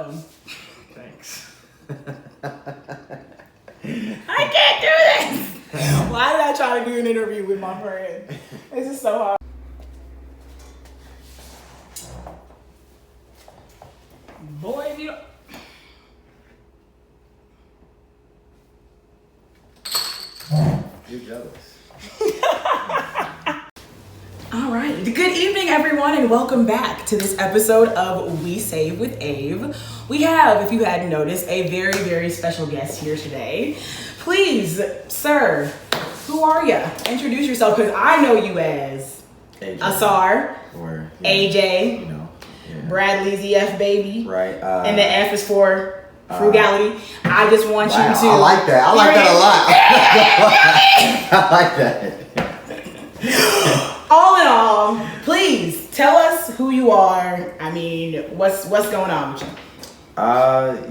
welcome. Thanks. I can't do this. Why did I try to do an interview with my friend? This is so hard. Boy, if you don't... You're jealous. All right. Good evening, everyone, and welcome back to this episode of We Save with Ave. We have, if you hadn't noticed, a very, very special guest here today. Please, sir, who are you? Introduce yourself, because I know you as AJ. Ausar, Or AJ, you know, Bradleezy F Baby, right? and the F is for Frugality. I just want you to... I like that. I like that a lot. I like that. All in all, please tell us who you are. I mean, what's going on with you?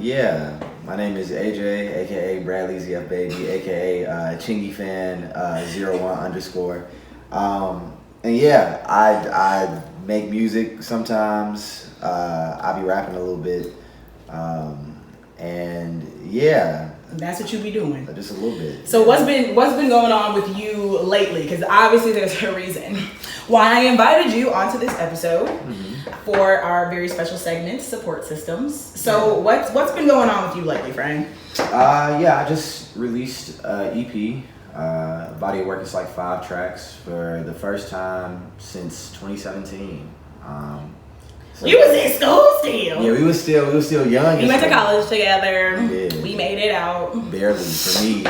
Yeah. My name is AJ, aka Bradleezy F Baby, aka Chingy Fan 01_. And yeah, I make music sometimes. I be rapping a little bit. And yeah. That's what you be doing. Just a little bit. So what's been going on with you lately? Because obviously there's a reason why I invited you onto this episode for our very special segment, Support Systems. So what's been going on with you lately, friend? Yeah, I just released EP. Body of work is like 5 tracks for the first time since 2017. So you was in school still. Yeah, we was still young. We went to college together. Yeah. We made it out. Barely for me.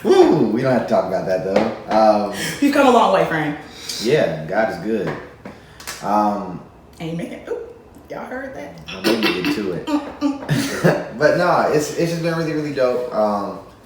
Woo, we don't have to talk about that though. You've come a long way, friend. Yeah, God is good. Amen. Ooh, y'all heard that? Don't make me get to it. But no, it's just been really, really dope.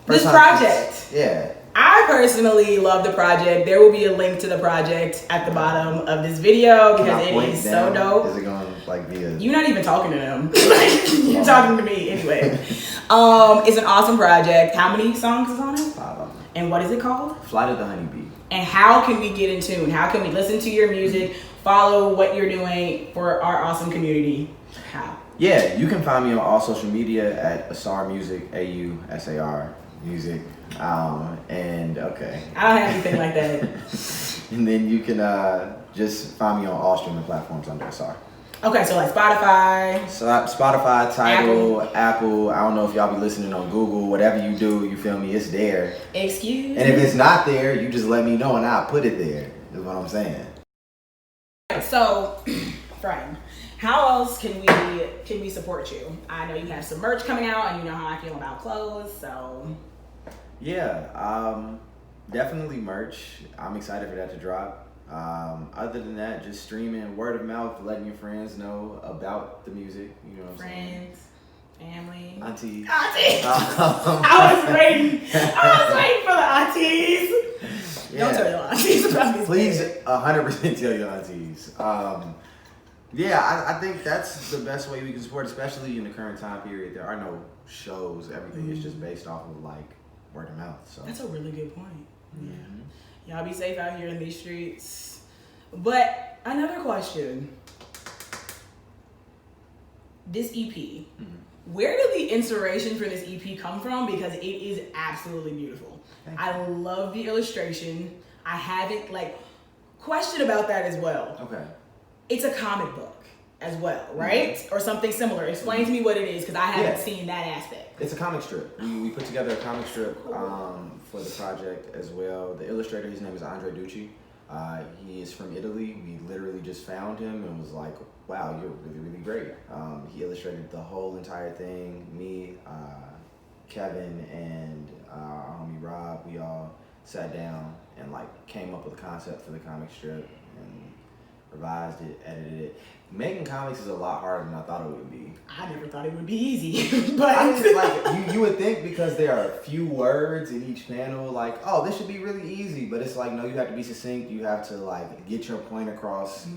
This project. Yeah. I personally love the project. There will be a link to the project at the bottom of this video because it is so dope. Is it going to like be a... You're not even talking to them. You're talking to me anyway. It's an awesome project. How many songs is on it? 5 of them. And what is it called? Flight of the Honeybee. And how can we get in tune? How can we listen to your music, follow what you're doing for our awesome community? How? Yeah, you can find me on all social media at Ausar Music, AUSAR Music. And okay. I don't have anything like that. And then you can just find me on all streaming platforms under Ausar. Okay, so like Spotify. So Spotify, Tidal, Apple. I don't know if y'all be listening on Google. Whatever you do, you feel me? It's there. Excuse And if it's not there, you just let me know and I'll put it there. Is what I'm saying. So, friend, how else can we support you? I know you have some merch coming out, and you know how I feel about clothes. So, yeah, definitely merch. I'm excited for that to drop. Other than that, just streaming, word of mouth, letting your friends know about the music. You know what I'm saying? Friends, family, Auntie. I was waiting for the aunties. Yeah. Don't tell your aunties about this. Please, 100% tell your aunties. Yeah, I think that's the best way we can support, especially in the current time period. There are no shows. Everything is just based off of like word of mouth. So That's a really good point. Mm-hmm. Yeah. Y'all be safe out here in these streets. But another question. This EP. Where did the inspiration for this EP come from? Because it is absolutely beautiful. I love the illustration. I haven't question about that as well. Okay. It's a comic book as well, right? Or something similar. Explain to me what it is, because I haven't seen that aspect. It's a comic strip. We put together a comic strip for the project as well. The illustrator, his name is Andre Ducci. He is from Italy. We literally just found him and was like, wow, you're really, really great. He illustrated the whole entire thing. Me, Kevin, and our homie Rob, we all sat down and came up with a concept for the comic strip and revised it, edited it. Making comics is a lot harder than I thought it would be. I never thought it would be easy. But I mean, you would think because there are a few words in each panel, oh, this should be really easy. But it's no, you have to be succinct. You have to get your point across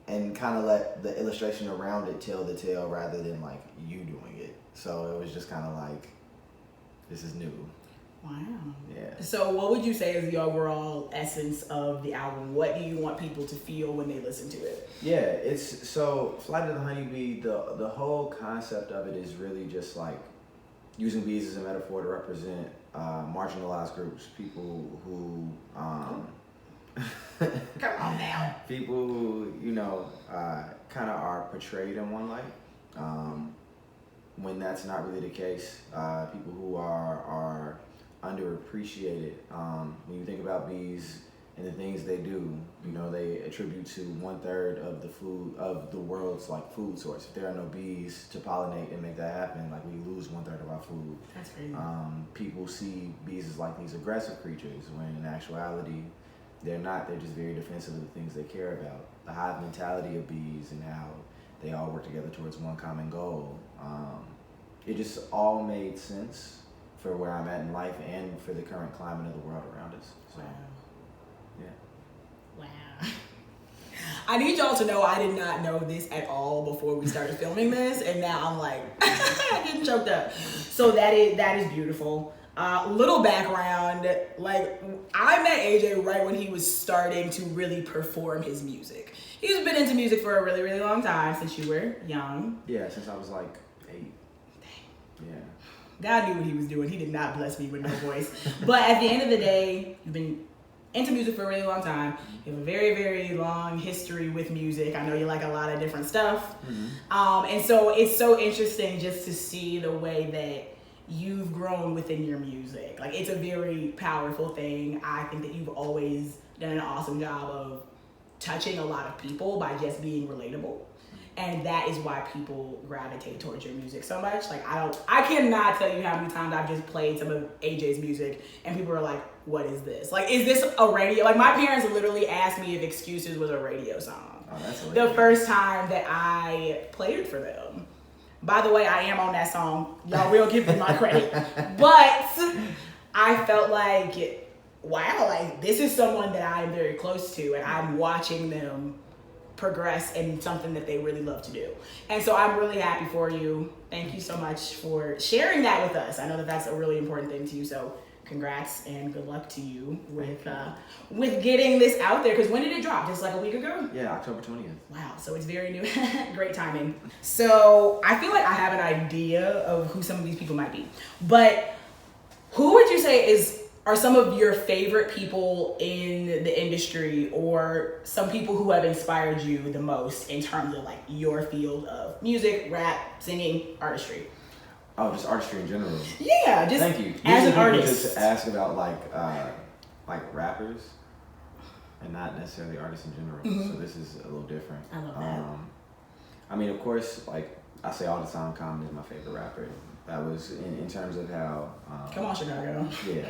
and kind of let the illustration around it tell the tale rather than you doing it. So it was just kind of this is new. Wow. Yeah. So what would you say is the overall essence of the album? What do you want people to feel when they listen to it? Yeah, it's so Flight of the Honeybee, the whole concept of it is really just like using bees as a metaphor to represent marginalized groups, people who Come on now. people who, you know, kind of are portrayed in one light, when that's not really the case. People who are underappreciated. When you think about bees and the things they do, you know, they attribute to 1/3 of the food of the world's like food source. If there are no bees to pollinate and make that happen, like we lose 1/3 of our food. That's crazy. People see bees as like these aggressive creatures, when in actuality they're not. They're just very defensive of the things they care about. The hive mentality of bees and how they all work together towards one common goal. It just all made sense for where I'm at in life and for the current climate of the world around us. So, yeah. Wow. I need y'all to know I did not know this at all before we started filming this, and now I'm like getting choked up. So that is beautiful. Little background, like I met AJ right when he was starting to really perform his music. He's been into music for a really, really long time, since you were young. Yeah, since I was like 8. Yeah. God knew what he was doing. He did not bless me with no voice. But at the end of the day, you've been into music for a really long time. You have a very, very long history with music. I know you like a lot of different stuff. Mm-hmm. And so it's so interesting just to see the way that you've grown within your music. Like, it's a very powerful thing. I think that you've always done an awesome job of touching a lot of people by just being relatable. And that is why people gravitate towards your music so much. Like, I cannot tell you how many times I've just played some of AJ's music and people are like, what is this? Like, is this a radio? Like, my parents literally asked me if Excuses was a radio song. Oh, that's the first time that I played it for them. By the way, I am on that song. Y'all will give me my credit. But I felt like, wow, like, this is someone that I am very close to, and I'm watching them progress in something that they really love to do. And so I'm really happy for you. Thank you so much for sharing that with us. I know that that's a really important thing to you. So congrats and good luck to you with getting this out there. Because when did it drop? Just like a week ago? Yeah, October 20th. Wow, so it's very new. Great timing. So I feel like I have an idea of who some of these people might be. But who would you say are some of your favorite people in the industry, or some people who have inspired you the most in terms of like your field of music, rap, singing, artistry? Oh, just artistry in general. Yeah, just thank you. As an people artist. Just ask about like rappers and not necessarily artists in general. Mm-hmm. So this is a little different. I love that. I mean, of course, like I say all the time, Common is my favorite rapper. That was in terms of how. Come on, Chicago. Yeah.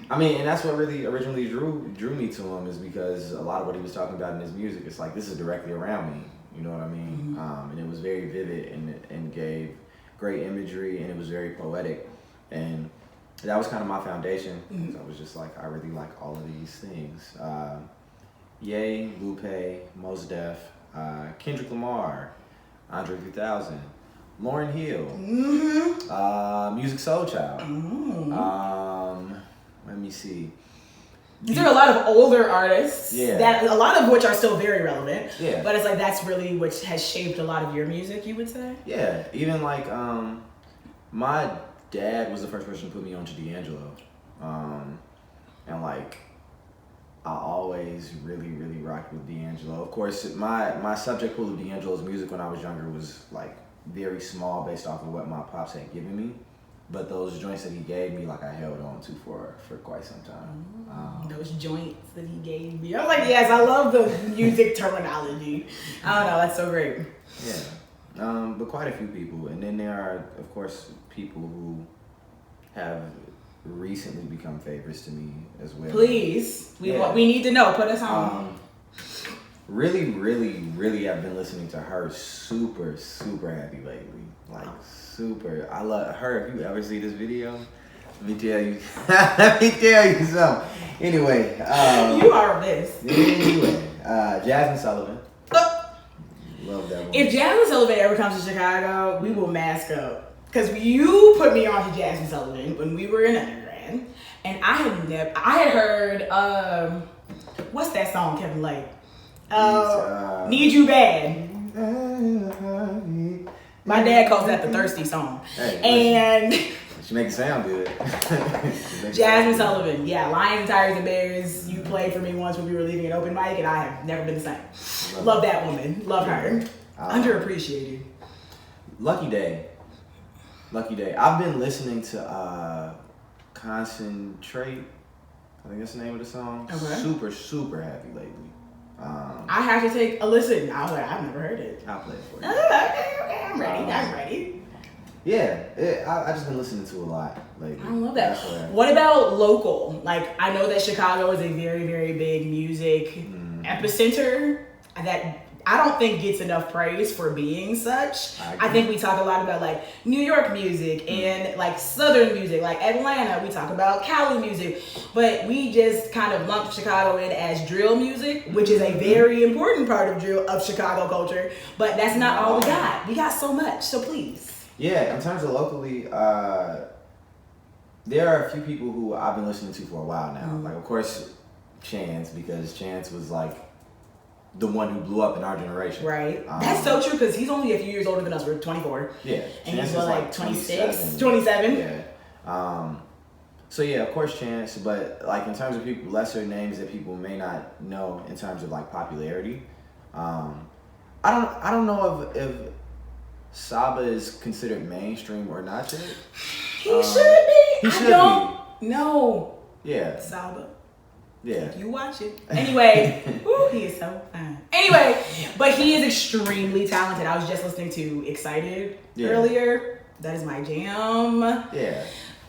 I mean, and that's what really originally drew me to him, is because a lot of what he was talking about in his music, it's like, this is directly around me. You know what I mean? Mm-hmm. And it was very vivid and gave great imagery, and it was very poetic. And that was kind of my foundation. Mm-hmm. So I was just like, I really like all of these things. Ye, Lupe, Mos Def, Kendrick Lamar, Andre 3000. Lauryn Hill, mm-hmm. Music Soul Child. Mm-hmm. Let me see. These are a lot of older artists. Yeah. That a lot of which are still very relevant. Yeah. But it's like that's really what has shaped a lot of your music, you would say. Yeah. Even like my dad was the first person to put me on to D'Angelo, and like I always really, really rocked with D'Angelo. Of course, my subject pool of D'Angelo's music when I was younger was like very small based off of what my pops had given me, but those joints that he gave me, like I held on to for quite some time. Those joints that he gave me, I was like, yes, I love the music terminology. I don't know, that's so great. Yeah, but quite a few people, and then there are, of course, people who have recently become favorites to me as well. Please, we need to know. Put us on. Really, really, really, I've been listening to her super, super heavy lately. Like, super. I love her. If you ever see this video, let me tell you. Let me tell you something. Anyway. You are this. Anyway. Jasmine Sullivan. Love that one. If Jasmine Sullivan ever comes to Chicago, we will mask up. Because you put me on to Jasmine Sullivan when we were in undergrad. fan, and I had heard what's that song, Kevin Lake? Need You Bad. My dad calls that the thirsty song. Hey, and she make it sound good. Jasmine Sullivan, yeah, Lions, Tigers, and Bears. You played for me once when we were leaving an open mic, and I have never been the same. Love that woman. Love her. Underappreciated. Lucky Day. I've been listening to Concentrate. I think that's the name of the song. Okay. Super, super happy lately. I have to take a listen. I've never heard it. I'll play it for you. Okay, I'm ready. Yeah, I just been listening to a lot lately. I love that. What about local? Like, I know that Chicago is a very, very big music epicenter that I don't think gets enough praise for being such. I think we talk a lot about like New York music and like Southern music, like Atlanta. We talk about Cali music, but we just kind of lump Chicago in as drill music, which is a very important part of Chicago culture. But that's not all we got. We got so much. So please. Yeah, in terms of locally, there are a few people who I've been listening to for a while now. Like, of course, Chance, because Chance was like the one who blew up in our generation. Right. That's so true, because he's only a few years older than us. We're 24. Yeah. And he's like 26, 27. Yeah. So yeah, of course Chance, but like in terms of people, lesser names that people may not know in terms of like popularity, I don't know if Saba is considered mainstream or not yet. He should be. He should be. No. Yeah. Saba. Yeah. If you watch it. Anyway, he is so fine. Anyway, but he is extremely talented. I was just listening to Excited earlier. That is my jam. Yeah.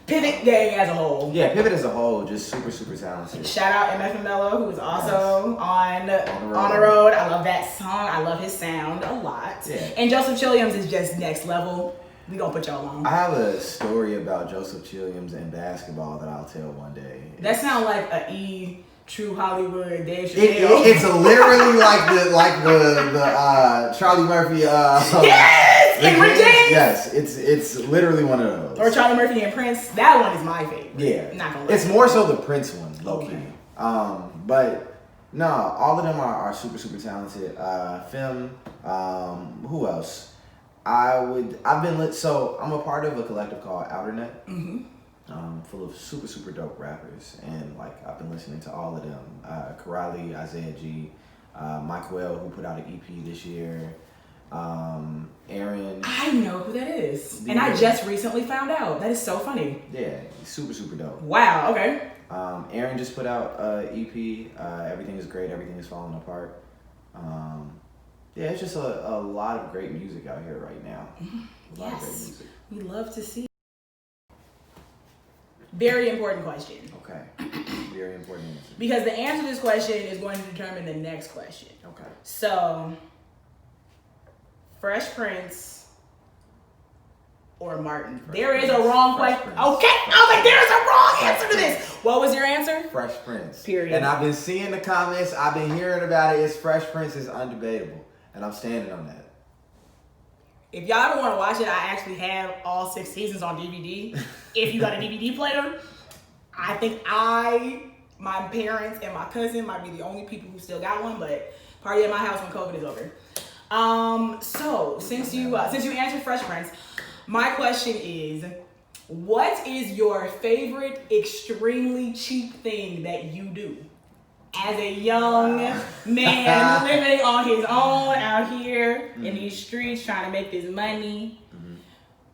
Pivot gang as a whole. Yeah, Pivot as a whole, just super, super talented. Shout out MF and Mello, who is also on the road. I love that song. I love his sound a lot. Yeah. And Joseph Chilliams is just next level. We gonna put y'all on. I have a story about Joseph Chilliams and basketball that I'll tell one day. That sounds like a True Hollywood Dave Chappelle. It's literally like the Charlie Murphy. Yes, and Redeemed. Yes, it's literally one of those. Or Charlie Murphy and Prince. That one is my favorite. Yeah, not gonna lie. It's more so the Prince one, low key. But no, all of them are super, super talented. Fem. Who else? So I'm a part of a collective called Outernet. Full of super, super dope rappers, and like I've been listening to all of them. Frugality, Isaiah G, Mike Well, who put out an EP this year. Aaron. I know who that is, and I just recently found out. That is so funny. Yeah, he's super, super dope. Wow. Okay. Aaron just put out an EP. Everything is great. Everything is falling apart. Yeah, it's just a lot of great music out here right now. A lot of great music. We love to see. Very important question. Okay. Very important answer. Because the answer to this question is going to determine the next question. Okay. So, Fresh Prince or Martin? There is a wrong question. Okay. I was like, there's a wrong answer to this. What was your answer? Fresh Prince. Period. And I've been seeing the comments. I've been hearing about it. It's Fresh Prince is undebatable. And I'm standing on that. If y'all ever want to watch it, I actually have all 6 seasons on DVD. If you got a DVD player, I think my parents and my cousin might be the only people who still got one, but party at my house when COVID is over. So since you answered Fresh Prince, my question is, what is your favorite extremely cheap thing that you do? As a young man living on his own out here in these streets trying to make this money.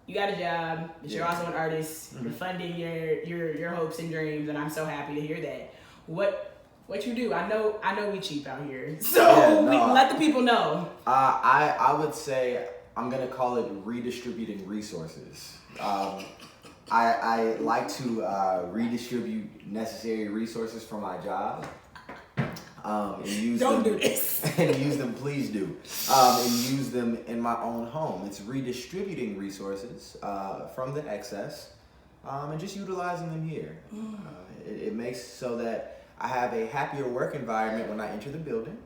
You got a job, but you're also an artist. You're funding your hopes and dreams, and I'm so happy to hear that. What you do? I know we cheap out here, so let the people know. I would say I'm gonna call it redistributing resources. I like to redistribute necessary resources from my job. And use them, please do. And use them in my own home. It's redistributing resources from the excess and just utilizing them here. It makes so that I have a happier work environment when I enter the building,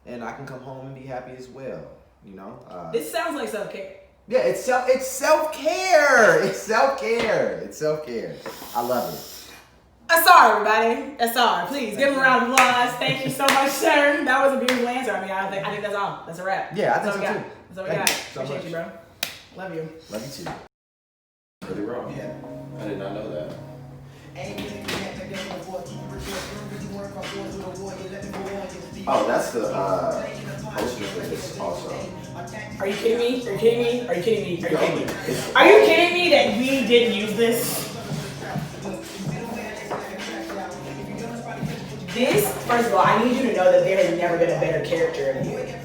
and I can come home and be happy as well. You know. This sounds like self-care. Yeah, it's self-care. It's self-care. I love it. Ausar, everybody. Ausar, please give him a round of applause. Thank you so much, sir. That was a beautiful answer. I mean, I think that's all. That's a wrap. Yeah, I think so too. That's all we got. Appreciate you, bro. Love you. Love you too. Really wrong. Yeah. I did not know that. Oh, that's the poster for this also. Are you kidding me? Are you kidding me? Are you kidding me? Are you kidding me? Are you kidding me that we didn't use this? This, first of all, I need you to know that there has never been a better character in here.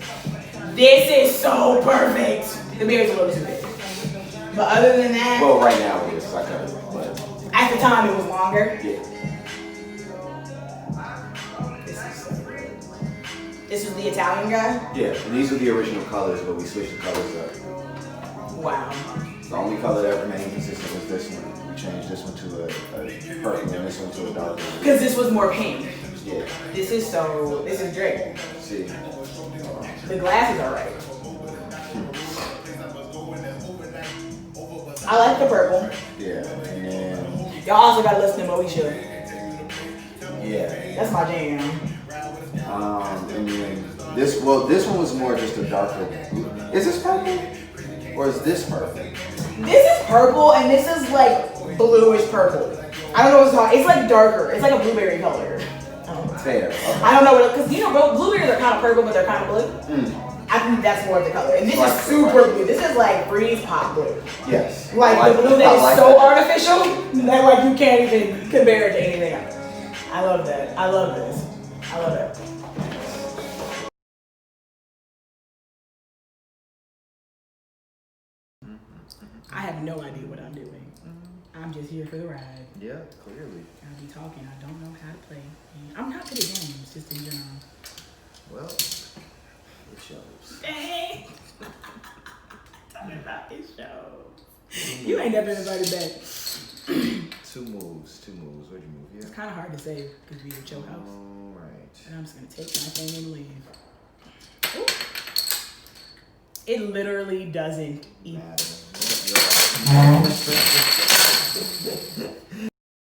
This is so perfect. The beard's a little too big. But other than that, Well, right now it is. I cut it, but at the time it was longer. yeah. This is so good. This was the Italian guy? Yeah, and these are the original colors, but we switched the colors up. Wow. The only color that remained consistent was this one. We changed this one to a purple and this one to a dark blue. Because this was more pink. Yeah. This is Drake. See. The glasses are right. I like the purple. Yeah, and then Y'all also gotta listen to Moesha. yeah. That's my jam. And then this one was more just a darker blue. Is this purple? Or is this purple? This is purple and this is like bluish purple. I don't know what it's called. It's like darker. It's like a blueberry color. Fair. Okay. I don't know what, because you know, blueberries are kind of purple, but they're kind of blue. I think that's more of the color. And this is super blue. This is like freeze pop blue. Yes. Like the blue that is so artificial that like you can't even compare it to anything else. I love that. I love this. I love it. I have no idea what I'm doing. I'm just here for the ride. Yeah, clearly. I'll be talking. I don't know how to play. I'm not good at games, just in general. Well, it shows. Dang. Talking about it shows. You ain't never invited back. Two moves. Where'd you move? It's Yeah. kind of hard to say because we at your house. All right. And I'm just going to take my thing and leave. Ooh. It literally doesn't even. Matter. You're right.